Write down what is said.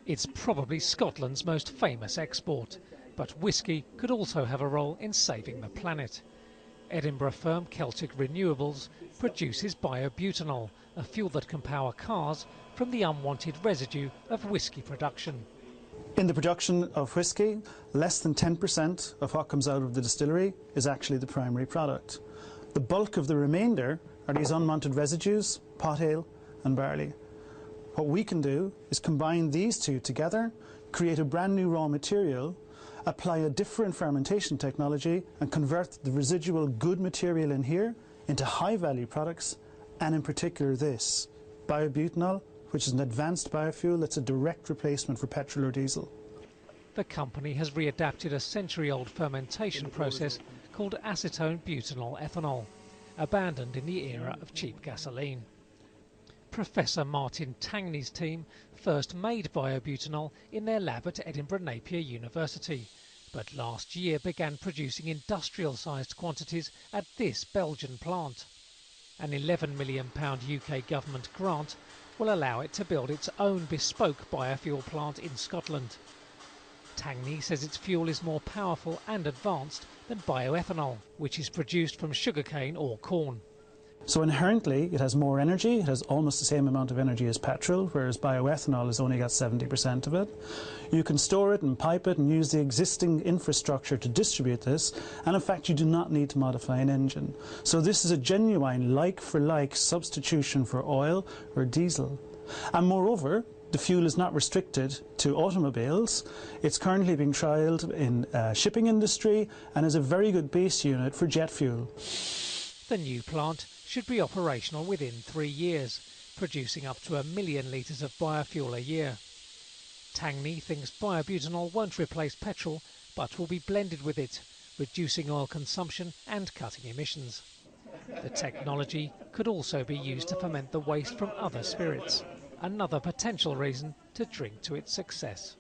It's probably Scotland's most famous export, but whisky could also have a role in saving the planet. Edinburgh firm Celtic Renewables produces biobutanol, a fuel that can power cars from the unwanted residue of whisky production. In the production of whisky, less than 10% of what comes out of the distillery is actually the primary product. The bulk of the remainder are these unwanted residues, pot ale and barley. What we can do is combine these two together, create a brand new raw material, apply a different fermentation technology and convert the residual good material in here into high-value products, and in particular this, biobutanol, which is an advanced biofuel that's a direct replacement for petrol or diesel. The company has readapted a century-old fermentation process called acetone butanol ethanol, abandoned in the era of cheap gasoline. Professor Martin Tangney's team first made biobutanol in their lab at Edinburgh Napier University, but last year began producing industrial-sized quantities at this Belgian plant. An £11 million UK government grant will allow it to build its own bespoke biofuel plant in Scotland. Tangney says its fuel is more powerful and advanced than bioethanol, which is produced from sugarcane or corn. So inherently it has more energy, it has almost the same amount of energy as petrol, whereas bioethanol has only got 70% of it. You can store it and pipe it and use the existing infrastructure to distribute this, and in fact you do not need to modify an engine. So this is a genuine like-for-like substitution for oil or diesel. And moreover, the fuel is not restricted to automobiles. It's currently being trialled in shipping industry and is a very good base unit for jet fuel. The new plant should be operational within 3 years, producing up to 1 million litres of biofuel a year. Tangney thinks biobutanol won't replace petrol, but will be blended with it, reducing oil consumption and cutting emissions. The technology could also be used to ferment the waste from other spirits, another potential reason to drink to its success.